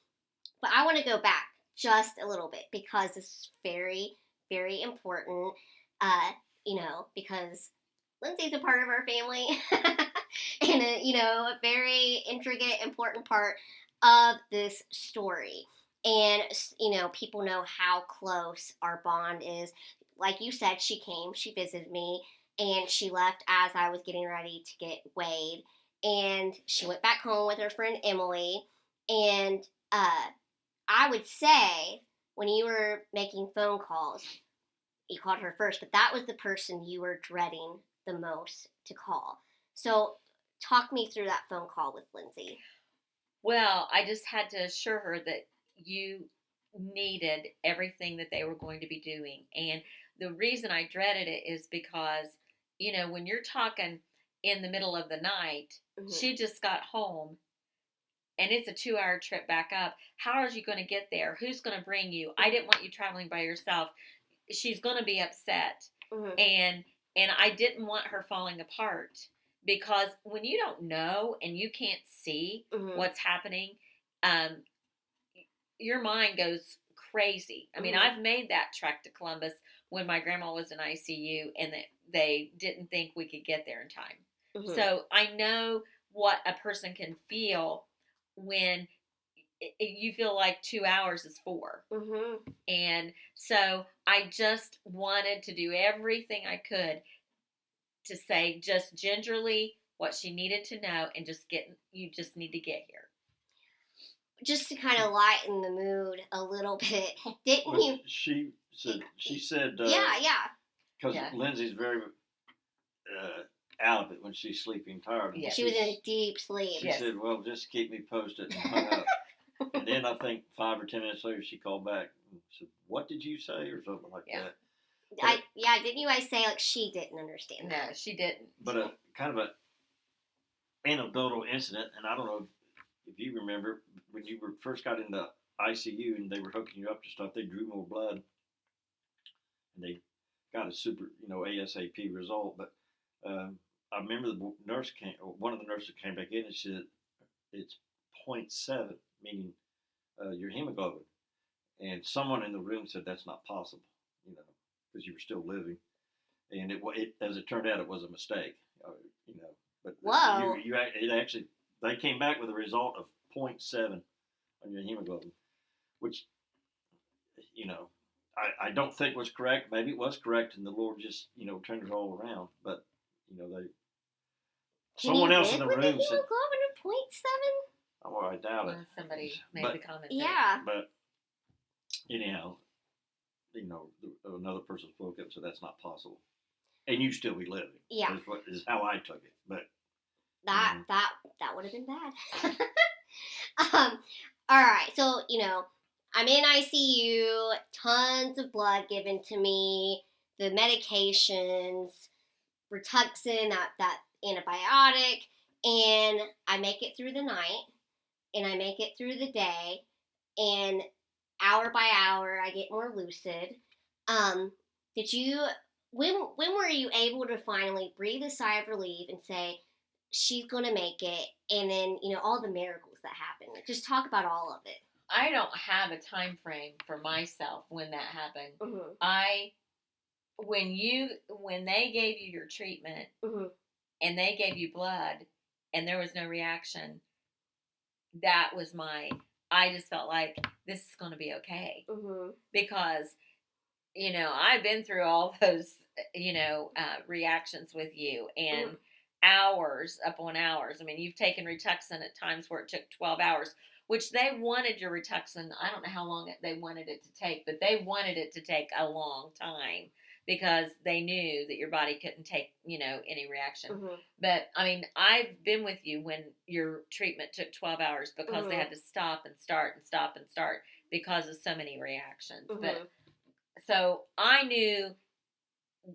But I want to go back just a little bit because this is very, very important. Because Lindsay's a part of our family and a very intricate, important part of this story. And people know how close our bond is. Like you said, she came, she visited me, and she left as I was getting ready to get weighed. And she went back home with her friend Emily. And I would say when you were making phone calls, you called her first, but that was the person you were dreading the most to call. So talk me through that phone call with Lindsay. Well, I just had to assure her that you needed everything that they were going to be doing. And the reason I dreaded it is because, when you're talking in the middle of the night, Mm-hmm. she just got home and it's a 2-hour trip back up. How are you going to get there? Who's going to bring you? I didn't want you traveling by yourself. She's going to be upset. Mm-hmm. And I didn't want her falling apart, because when you don't know and you can't see Mm-hmm. what's happening, your mind goes crazy. I mean, Mm-hmm. I've made that trek to Columbus when my grandma was in ICU and they didn't think we could get there in time. Mm-hmm. So I know what a person can feel when you feel like 2 hours is 4. Mm-hmm. And so I just wanted to do everything I could to say just gingerly what she needed to know, and you just need to get here. Just to kind of lighten the mood a little bit, didn't you? She said, yeah. because Yeah. Lindsay's very out of it when she's sleeping tired. Yeah. She was in a deep sleep. She Yes. said, well, just keep me posted, and hung up. And then I think 5 or 10 minutes later, she called back and said, what did you say, or something like Yeah. that. Didn't you guys say like she didn't understand No, that? she didn't. But a kind of a anecdotal incident, and I don't know if you remember, when you first got into ICU and they were hooking you up to stuff, they drew more blood, and they got a super, ASAP result. But I remember one of the nurses came back in and said, it's 0.7, meaning your hemoglobin. And someone in the room said that's not possible, because you were still living. And it as it turned out, it was a mistake, But Whoa! They came back with a result of 0.7 on your hemoglobin, which, I don't think was correct. Maybe it was correct, and the Lord just, turned it all around. But, someone else in the room said, hemoglobin of 0.7? oh, I doubt it. Somebody made the comment. Yeah. But anyhow, another person spoke up, so that's not possible, and you still be living. Yeah, is how I took it. But that would have been bad. All right. So I'm in ICU. Tons of blood given to me. The medications, Rituxan, that antibiotic, and I make it through the night, and I make it through the day, and hour by hour I get more lucid. When were you able to finally breathe a sigh of relief and say she's gonna make it, and then all the miracles that happened? Just talk about all of it. I don't have a time frame for myself when that happened. Mm-hmm. When they gave you your treatment, mm-hmm. and they gave you blood and there was no reaction, that was I just felt like this is going to be okay. Mm-hmm. Because, I've been through all those, reactions with you, and hours upon hours. I mean, you've taken Rituxan at times where it took 12 hours. which they wanted your Rituxan. I don't know how long they wanted it to take, but they wanted it to take a long time because they knew that your body couldn't take, any reaction. Mm-hmm. But I mean, I've been with you when your treatment took 12 hours because they had to stop and start and stop and start because of so many reactions. But so I knew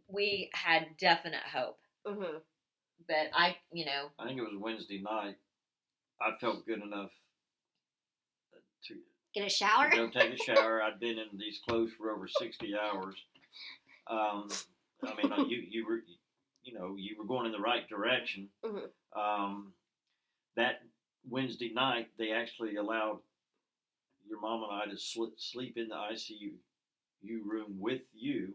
we had definite hope. But I think it was Wednesday night. I felt good enough to get a shower. To go take a shower. I'd been in these clothes for over 60 hours. I mean, you were going in the right direction. That Wednesday night, they actually allowed your mom and I to sleep in the ICU room with you.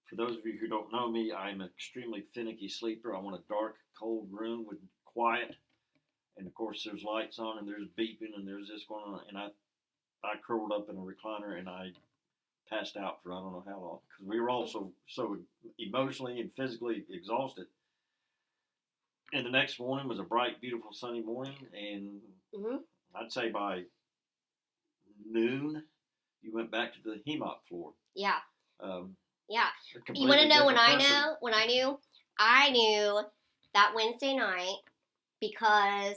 For those of you who don't know me, I'm an extremely finicky sleeper. I want a dark, cold room with quiet. And, of course, there's lights on and there's beeping and there's this going on. And I curled up in a recliner and I passed out for I don't know how long. Because we were all so emotionally and physically exhausted. And the next morning was a bright, beautiful, sunny morning. And I'd say by noon, you went back to the HEMOC floor. Yeah. Yeah. You want to know when I know? When I knew? I knew that Wednesday night because,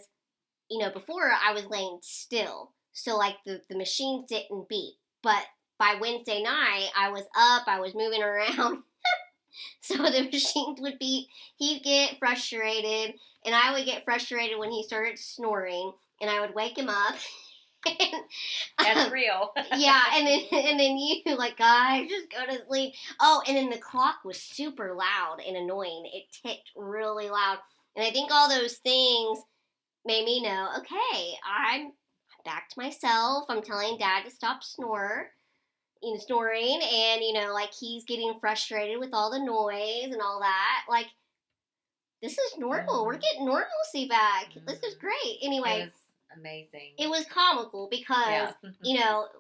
before I was laying still. So, like, the machines didn't beep. But by Wednesday night, I was up, I was moving around. So the machines would beep. He'd get frustrated. And I would get frustrated when he started snoring. And I would wake him up. That's real. Yeah, and then you like, guys, just go to sleep. Oh, and then the clock was super loud and annoying. It ticked really loud, and I think all those things made me know, okay, I'm back to myself. I'm telling Dad to stop snoring, and like he's getting frustrated with all the noise and all that. Like, this is normal. We're getting normalcy back. This is great. Anyway. Amazing. It was comical because,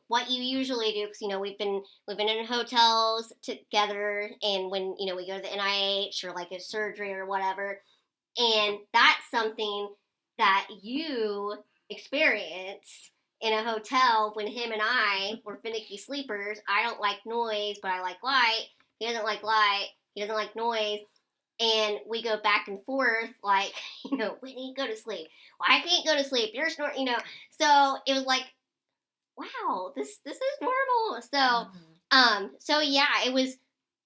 what you usually do, because, we've been living in hotels together, and when, we go to the NIH or like a surgery or whatever, and that's something that you experience in a hotel when him and I were finicky sleepers. I don't like noise, but I like light. He doesn't like light. He doesn't like noise. And we go back and forth, like, Whitney, go to sleep. Well, I can't go to sleep. You're snoring, So it was like, wow, this is normal. So yeah, it was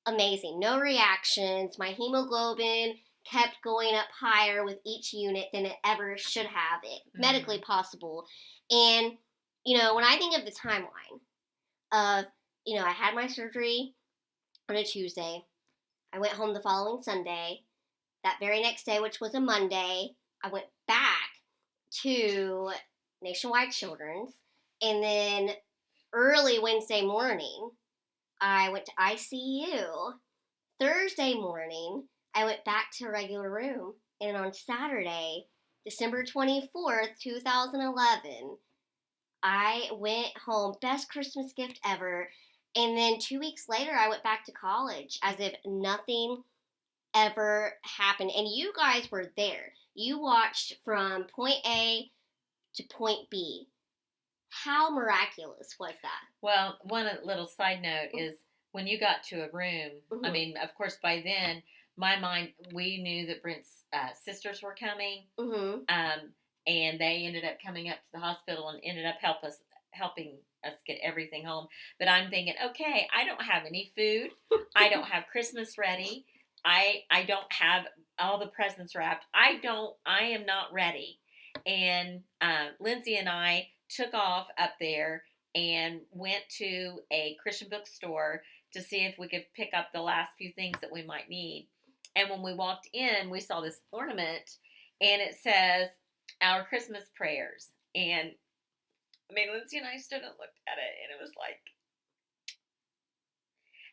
amazing. No reactions. My hemoglobin kept going up higher with each unit than it ever should have. Medically possible. And, when I think of the timeline of, I had my surgery on a Tuesday. I went home the following Sunday. That very next day, which was a Monday, I went back to Nationwide Children's. And then early Wednesday morning, I went to ICU. Thursday morning, I went back to a regular room. And on Saturday, December 24th, 2011, I went home. Best Christmas gift ever. And then 2 weeks later, I went back to college as if nothing ever happened. And you guys were there. You watched from point A to point B. How miraculous was that? Well, one little side note is when you got to a room, I mean, of course, by then, my mind, we knew that Brent's sisters were coming. And they ended up coming up to the hospital and ended up helping us get everything home. But I'm thinking, okay, I don't have any food. I don't have Christmas ready. I don't have all the presents wrapped. I am not ready. And Lindsay and I took off up there and went to a Christian bookstore to see if we could pick up the last few things that we might need. And when we walked in, we saw this ornament, and it says, "Our Christmas Prayers." And I mean, Lindsay and I stood and looked at it, and it was like,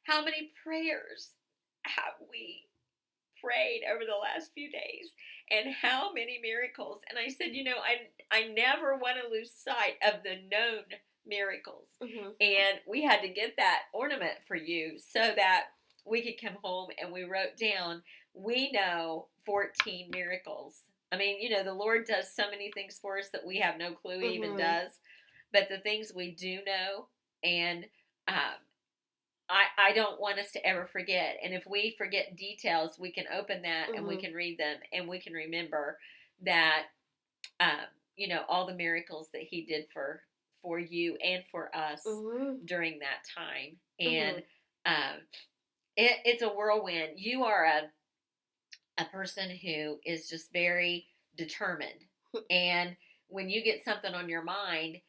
how many prayers have we prayed over the last few days? And how many miracles? And I said, I never want to lose sight of the known miracles. And we had to get that ornament for you so that we could come home, and we wrote down, we know 14 miracles I mean, the Lord does so many things for us that we have no clue He even Mhm. does. But the things we do know, and um, I don't want us to ever forget. And if we forget details, we can open that and we Mhm. can read them and we can remember that, um, all the miracles that He did for you and for us Mhm. during that time. And Mhm. um, it's a whirlwind. You are a person who is just very determined. And when you get something on your mind,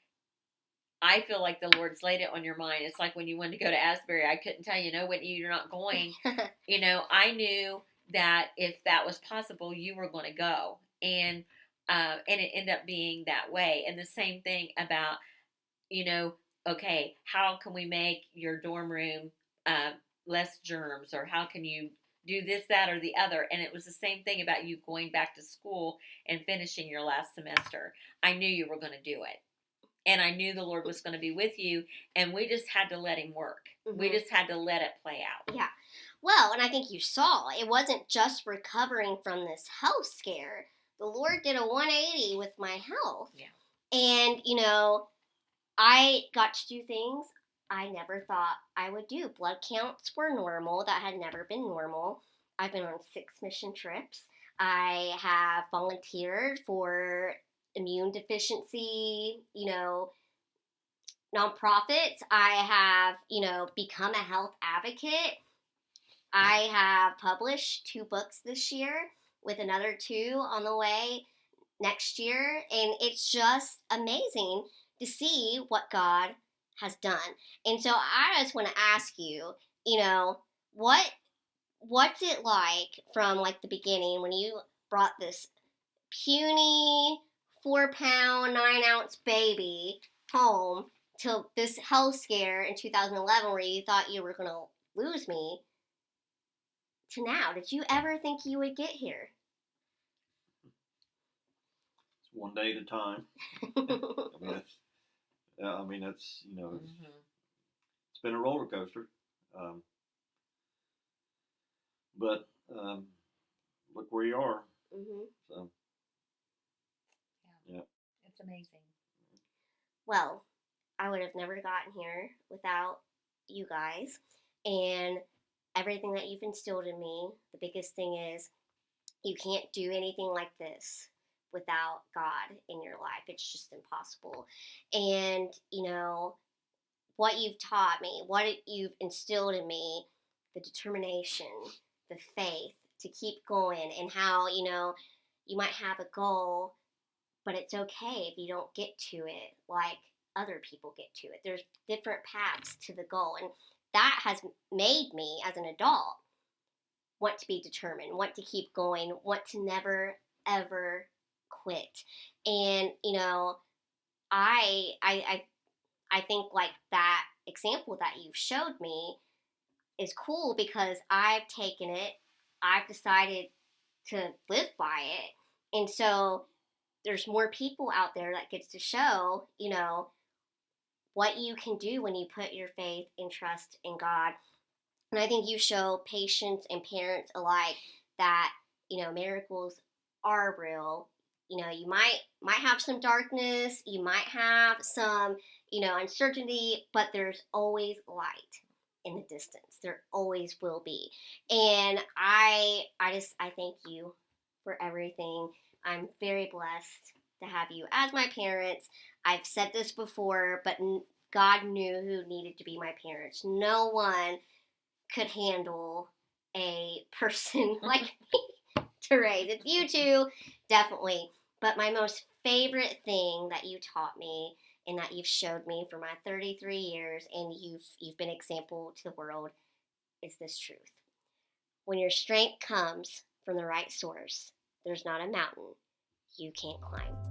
I feel like the Lord's laid it on your mind. It's like when you wanted to go to Asbury, I couldn't tell you, no, Whitney, you're not going. I knew that if that was possible, you were going to go. And it ended up being that way. And the same thing about, you know, okay, how can we make your dorm room uh, less germs, or how can you do this, that, or the other? And it was the same thing about you going back to school and finishing your last semester. I knew you were going to do it. And I knew the Lord was going to be with you, and we just had to let Him work. We Mhm. just had to let it play out. Yeah. Well, and I think you saw it wasn't just recovering from this health scare. The Lord did a 180 with my health. Yeah. And, I got to do things I never thought I would do. Blood counts were normal. That had never been normal. I've been on 6 mission trips. I have volunteered for immune deficiency, nonprofits. I have, become a health advocate. I have published 2 books this year with another 2 on the way next year. And it's just amazing to see what God has done. And so I just want to ask you, what what's it like from like the beginning when you brought this puny 4 pound 9 ounce baby home to this health scare in 2011 where you thought you were going to lose me to now? Did you ever think you would get here? It's one day at a time. I mean, that's it's been a roller coaster, um, but look where you are. Mm-hmm. So yeah. It's amazing. Well, I would have never gotten here without you guys and everything that you've instilled in me. The biggest thing is you can't do anything like this without God in your life. It's just impossible. And, what you've taught me, what you've instilled in me, the determination, the faith to keep going, and how, you might have a goal, but it's okay if you don't get to it like other people get to it. There's different paths to the goal, and that has made me as an adult want to be determined, want to keep going, want to never ever quit. And I think like that example that you showed me is cool because I've taken it, I've decided to live by it, and so there's more people out there that gets to show, what you can do when you put your faith and trust in God. And I think you show patients and parents alike that, miracles are real. You might have some darkness, you might have some, uncertainty, but there's always light in the distance. There always will be. And I thank you for everything. I'm very blessed to have you as my parents. I've said this before, but God knew who needed to be my parents. No one could handle a person like me to raise. It's you two, definitely. But my most favorite thing that you taught me and that you've showed me for my 33 years, and you've been example to the world, is this truth. When your strength comes from the right source, there's not a mountain you can't climb.